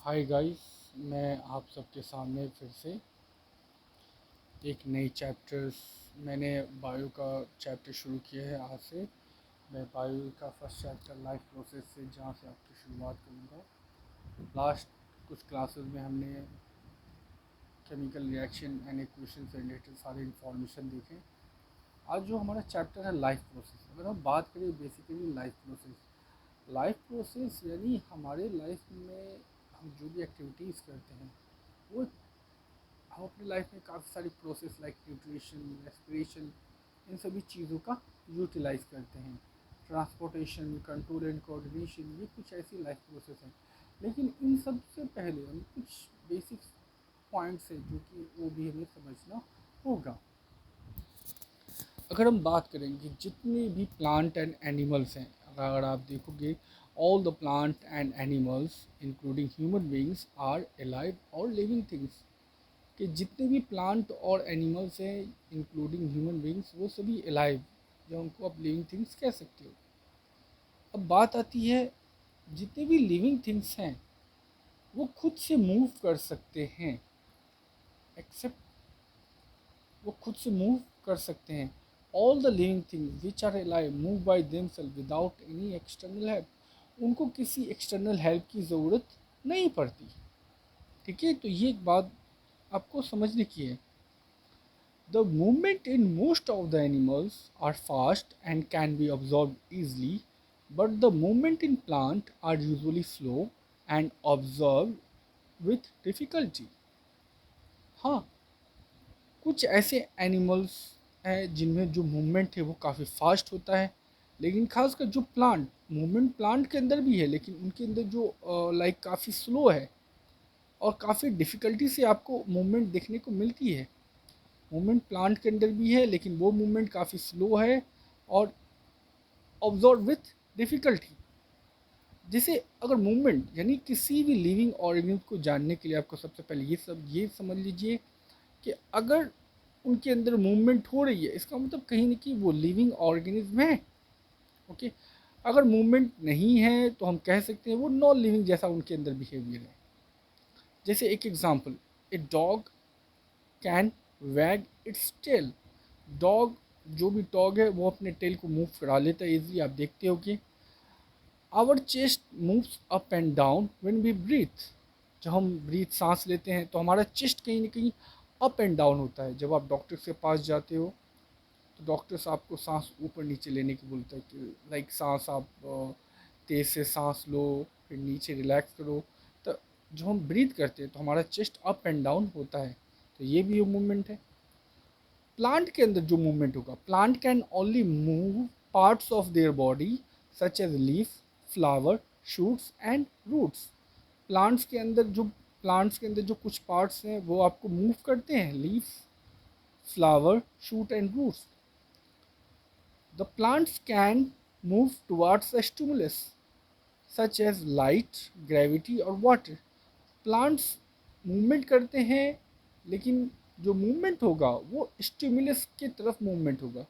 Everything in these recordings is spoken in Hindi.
हाय गाइस, मैं आप सबके सामने फिर से एक नई चैप्टर्स मैंने बायो का चैप्टर शुरू किया है। आज से मैं बायो का फर्स्ट चैप्टर लाइफ प्रोसेस से जहाँ से आपकी शुरुआत करूँगा। लास्ट कुछ क्लासेस में हमने केमिकल रिएक्शन एंड इक्वेशन से रिलेटेड सारे इंफॉर्मेशन देखे। आज जो हमारा चैप्टर है लाइफ प्रोसेस, अगर हम बात करें बेसिकली लाइफ प्रोसेस यानी हमारे लाइफ में हम जो भी एक्टिविटीज़ करते हैं वो हम अपनी लाइफ में काफ़ी सारी प्रोसेस लाइक न्यूट्रिशन, रेस्पिरेशन, इन सभी चीज़ों का यूटिलाइज करते हैं। ट्रांसपोर्टेशन, कंट्रोल एंड कोऑर्डिनेशन, ये कुछ ऐसी लाइफ प्रोसेस हैं। लेकिन इन सब से पहले हम कुछ बेसिक पॉइंट्स हैं जो कि वो भी हमें समझना होगा। अगर हम बात करेंगे जितने भी प्लांट एंड एनिमल्स हैं, अगर आप देखोगे all the plant and animals including human beings are alive और लिविंग थिंग्स, कि जितने भी प्लांट और एनिमल्स हैं इंक्लूडिंग ह्यूमन बींग्स वो सभी एलाइव या उनको आप लिविंग थिंग्स कह सकते हो। अब बात आती है जितने भी लिविंग थिंग्स हैं वो खुद से मूव कर सकते हैं, एक्सेप्ट वो खुद से मूव कर सकते हैं। All the living things which are alive move by themselves without any external help. उनको किसी एक्सटर्नल हेल्प की ज़रूरत नहीं पड़ती। ठीक है, तो ये एक बात आपको समझने की है। The movement in most of the animals are fast and can be absorbed easily, but the movement in plant are usually slow and absorbed with difficulty. हाँ, कुछ ऐसे एनिमल्स हैं जिनमें जो मूवमेंट है वो काफ़ी फास्ट होता है, लेकिन खासकर जो प्लांट मूवमेंट प्लांट के अंदर भी है लेकिन उनके अंदर जो लाइक काफ़ी स्लो है और काफ़ी डिफ़िकल्टी से आपको मूवमेंट देखने को मिलती है। मूवमेंट प्लांट के अंदर भी है लेकिन वो मूवमेंट काफ़ी स्लो है और ऑब्जर्व विथ डिफ़िकल्टी। जैसे अगर मूवमेंट यानी किसी भी लिविंग ऑर्गेनिज्म को जानने के लिए आपको सबसे पहले ये समझ लीजिए कि अगर उनके अंदर मूवमेंट हो रही है इसका मतलब कहीं ना कहीं वो लिविंग ऑर्गेनिज्म है। ओके, अगर मूवमेंट नहीं है तो हम कह सकते हैं वो नॉन लिविंग जैसा उनके अंदर बिहेवियर है। जैसे एक एग्जांपल, ए डॉग कैन वैग इट्स टेल। डॉग जो भी डॉग है वो अपने टेल को मूव करा लेता है इजीली। आप देखते हो कि our chest moves up and down when we breathe. जब हम ब्रीथ सांस लेते हैं तो हमारा चेस्ट कहीं ना कहीं अप एंड डाउन होता है। जब आप डॉक्टर के पास जाते हो तो डॉक्टर्स आपको सांस ऊपर नीचे लेने की बोलता है कि लाइक सांस आप तेज़ से सांस लो, फिर नीचे रिलैक्स करो। तो जब हम ब्रीथ करते हैं तो हमारा चेस्ट अप एंड डाउन होता है, तो ये भी मूवमेंट है। प्लांट के अंदर जो मूवमेंट होगा, plant can only move parts of their body such as leaf, flower, shoots and roots. Plants के अंदर जो कुछ पार्ट्स हैं वो आपको मूव करते हैं, leaf, flower, shoot and roots. The plants can move towards the stimulus such as light, gravity और वाटर। प्लांट्स मूवमेंट करते हैं लेकिन जो मूवमेंट होगा वो स्टिमुलस की तरफ मूवमेंट होगा।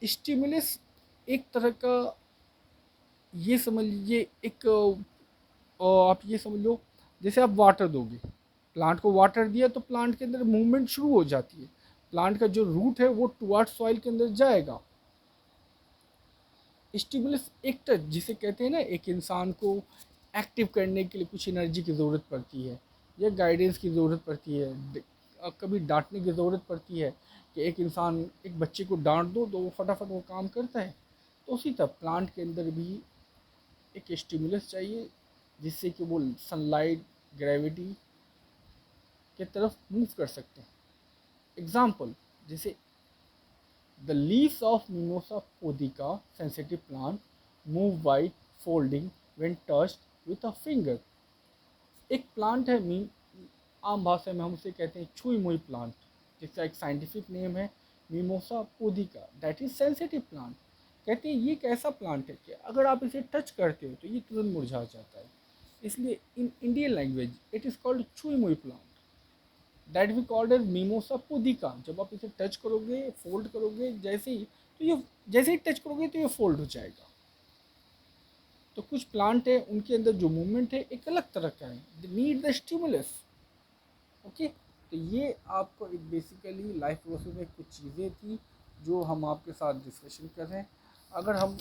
स्टिमुलस एक तरह का, ये समझ लीजिए एक आप ये समझ लो जैसे आप वाटर दोगे, प्लांट को वाटर दिया तो प्लांट के अंदर मूवमेंट शुरू हो जाती है। प्लांट का जो रूट है वो टुवार्ड सॉइल के अंदर जाएगा। स्टिमुलस एक टच जिसे कहते हैं ना, एक इंसान को एक्टिव करने के लिए कुछ एनर्जी की ज़रूरत पड़ती है या गाइडेंस की ज़रूरत पड़ती है, कभी डांटने की ज़रूरत पड़ती है कि एक बच्चे को डांट दो तो वो फटाफट वो काम करता है। तो उसी तरह प्लांट के अंदर भी एक स्टिमुलस चाहिए जिससे कि वो सनलाइट, ग्रेविटी के तरफ मूव कर सकते हैं। एग्जाम्पल, जैसे the leaves of mimosa pudica sensitive plant move by folding when touched with a finger. एक प्लांट है, आम भाषा में हम उसे कहते हैं छुई मुई प्लांट, जिसका एक साइंटिफिक नेम है mimosa pudica, that is sensitive plant. कहते हैं ये एक ऐसा प्लांट है कि अगर आप इसे टच करते हो तो ये तुरंत मुरझा जाता है। इसलिए in Indian language it is called छुई मुई plant, that we called as mimosa pudica. जब आप इसे टच करोगे, फोल्ड करोगे, जैसे ही टच करोगे तो ये फोल्ड हो जाएगा। तो कुछ प्लांट है उनके अंदर जो मूवमेंट है एक अलग तरह का है, they need the stimulus. Okay, तो ये आपको एक बेसिकली लाइफ प्रोसेस में कुछ चीज़ें थी जो हम आपके साथ डिस्कशन कर रहे हैं। अगर हम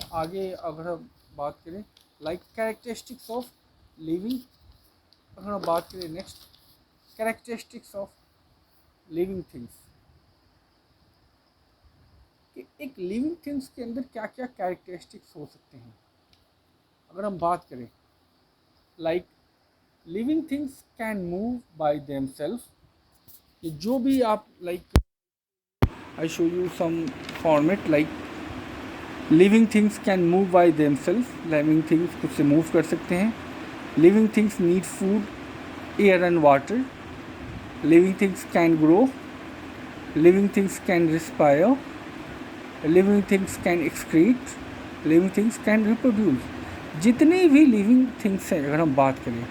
बात करें लाइक कैरेक्टरिस्टिक्स ऑफ लिविंग, अगर हम बात करें next characteristics of living things, कि एक लिविंग थिंग्स के अंदर क्या क्या कैरेक्टरिस्टिक्स हो सकते हैं। अगर हम बात करें like living things can move by themselves, कि जो भी आप like I show you some format like living things can move by themselves, living things खुद से मूव कर सकते हैं। Living things need food, air and water. Living things can grow. Living things can respire. Living things can excrete. Living things can reproduce. जितनी भी लिविंग थिंग्स हैं अगर हम बात करें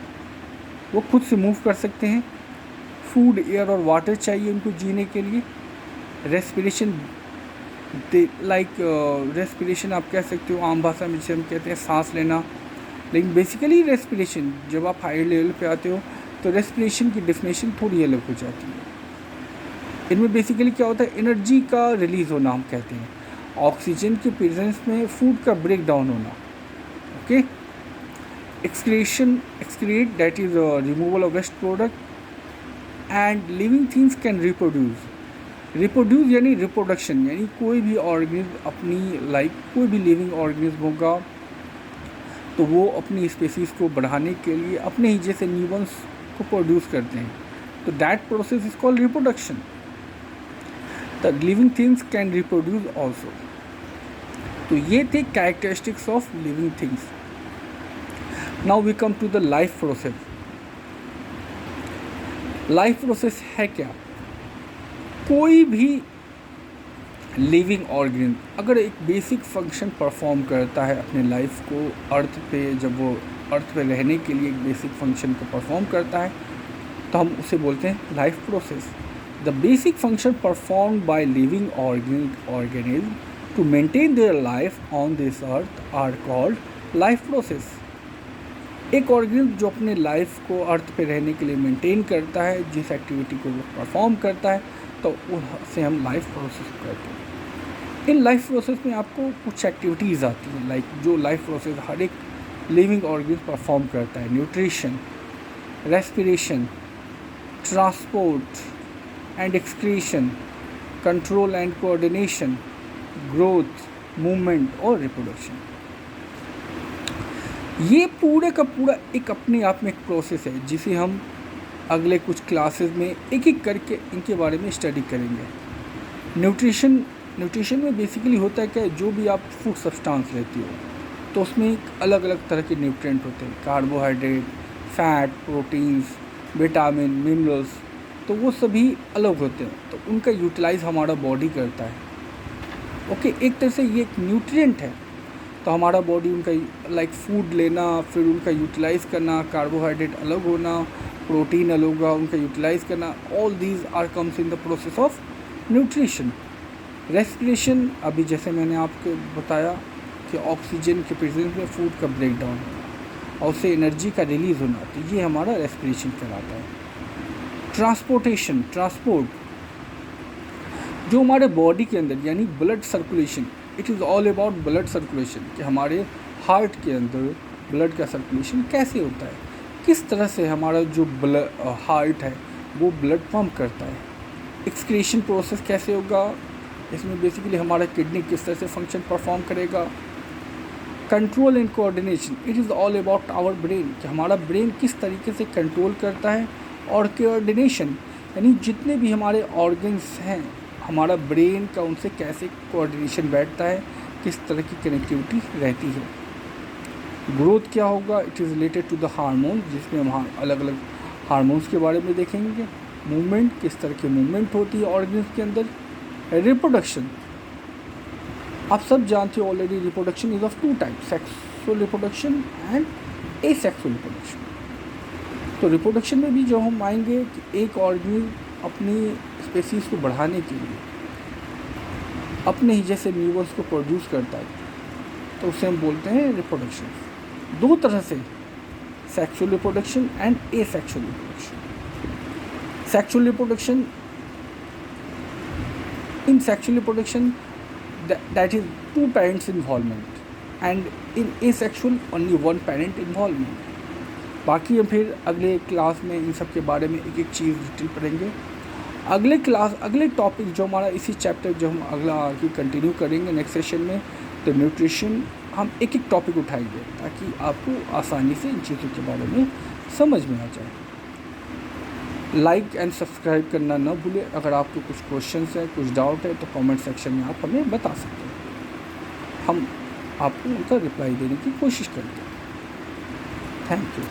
वो खुद से मूव कर सकते हैं। फूड, एयर और वाटर चाहिए उनको जीने के लिए। रेस्पिरेशन, रेस्पिरेशन आप कह सकते हो आम भाषा में जिसे हम कहते हैं सांस लेना, लेकिन बेसिकली रेस्पिरेशन जब आप हाई लेवल पे आते हो तो रेस्पिरेशन की डेफिनेशन थोड़ी अलग हो जाती है। इनमें बेसिकली क्या होता है, एनर्जी का रिलीज़ होना हम कहते हैं, ऑक्सीजन के प्रेजेंस में फूड का ब्रेक डाउन होना। Okay, excrete that is removal of waste product. And living things can reproduce यानी रिप्रोडक्शन, यानी कोई भी ऑर्गेनिज्म अपनी कोई भी लिविंग ऑर्गेनिज्म होगा तो वो अपनी स्पेसीज़ को बढ़ाने के लिए अपने ही जैसे न्यूबॉर्न्स को प्रोड्यूस करते हैं, तो that process is called reproduction. The living things can reproduce also. तो ये थे characteristics of living things. Now we come to the life process. Life process है क्या? कोई भी लिविंग ऑर्गेनिज्म अगर एक बेसिक फंक्शन परफॉर्म करता है अपने लाइफ को अर्थ पे, जब वो अर्थ पे रहने के लिए एक बेसिक फंक्शन को परफॉर्म करता है तो हम उसे बोलते हैं life process. The basic function performed by living organism to maintain their life on this earth are called life process. एक ऑर्गेनिज्म जो अपने लाइफ को अर्थ पे रहने के लिए मेंटेन करता है, जिस एक्टिविटी को वो परफॉर्म करता है, तो उसे हम लाइफ प्रोसेस कहते हैं। इन लाइफ प्रोसेस में आपको कुछ एक्टिविटीज़ आती हैं, लाइक जो लाइफ प्रोसेस हर एक लिविंग ऑर्गेनिज्म परफॉर्म करता है: nutrition, respiration, transport and excretion, control and coordination, growth, movement और रिप्रोडक्शन। ये पूरे का पूरा एक अपने आप में एक प्रोसेस है जिसे हम अगले कुछ क्लासेस में एक एक करके इनके बारे में स्टडी करेंगे। न्यूट्रिशन में बेसिकली होता है क्या, जो भी आप फूड सब्सटेंस लेती हो तो उसमें एक अलग अलग तरह के न्यूट्रिएंट होते हैं, carbohydrate, fat, proteins, vitamin, minerals, तो वो सभी अलग होते हैं, तो उनका यूटिलाइज हमारा बॉडी करता है। ओके, एक तरह से ये एक न्यूट्रिएंट है, तो हमारा बॉडी उनका फूड लेना, फिर उनका यूटिलाइज़ करना, कार्बोहाइड्रेट अलग होना, प्रोटीन अलग होगा, उनका यूटिलाइज़ करना, all these are comes in the process of nutrition. Respiration, अभी जैसे मैंने आपको बताया कि ऑक्सीजन के प्रेजेंस में फूड का ब्रेक डाउन होना और उससे एनर्जी का रिलीज़ होना, तो ये हमारा रेस्पिरेशन कहलाता है। ट्रांसपोर्ट, जो हमारे बॉडी के अंदर यानी blood circulation, it is all about blood circulation, कि हमारे हार्ट के अंदर ब्लड का सर्कुलेशन कैसे होता है, किस तरह से हमारा जो हार्ट है वो ब्लड पंप करता है। एक्सक्रीशन प्रोसेस कैसे होगा, इसमें बेसिकली हमारा किडनी किस तरह से फंक्शन परफॉर्म करेगा। Control and coordination, it is all about our brain, कि हमारा ब्रेन किस तरीके से कंट्रोल करता है। और कोऑर्डिनेशन यानी जितने भी हमारे ऑर्गन्स हैं, हमारा ब्रेन का उनसे कैसे कोऑर्डिनेशन बैठता है, किस तरह की कनेक्टिविटी रहती है। ग्रोथ क्या होगा, it is related to the hormone, जिसमें हम अलग अलग हार्मोन्स के बारे में देखेंगे। मूवमेंट, किस तरह की मूवमेंट होती है ऑर्गन्स के अंदर। रिप्रोडक्शन, आप सब जानते हो already, reproduction is of two types, sexual reproduction and asexual reproduction. तो रिप्रोडक्शन में भी जो हम आएंगे कि एक ऑर्गेनिज्म अपनी स्पेसीज़ को बढ़ाने के लिए अपने ही जैसे न्यूबॉर्न्स को प्रोड्यूस करता है, तो उसे हम बोलते हैं रिप्रोडक्शन। दो तरह से, sexual reproduction and asexual reproduction. Sexual reproduction, in sexual reproduction, that is two parents involvement, and in asexual only one parent involvement. बाकी हम फिर अगले क्लास में इन सब के बारे में एक एक चीज़ डिटेल पढ़ेंगे. अगले टॉपिक जो हमारा इसी चैप्टर जो हम अगला आगे कंटिन्यू करेंगे नेक्स्ट सेशन में, तो न्यूट्रिशन, हम एक एक टॉपिक उठाएंगे ताकि आपको आसानी से इन चीज़ों के बारे में समझ में आ जाए. लाइक एंड सब्सक्राइब करना न भूलें. अगर आपको कुछ क्वेश्चंस है, कुछ डाउट है, तो कमेंट सेक्शन में आप हमें बता सकते हैं. हम आपको उनका रिप्लाई देने की कोशिश करेंगे. Thank you.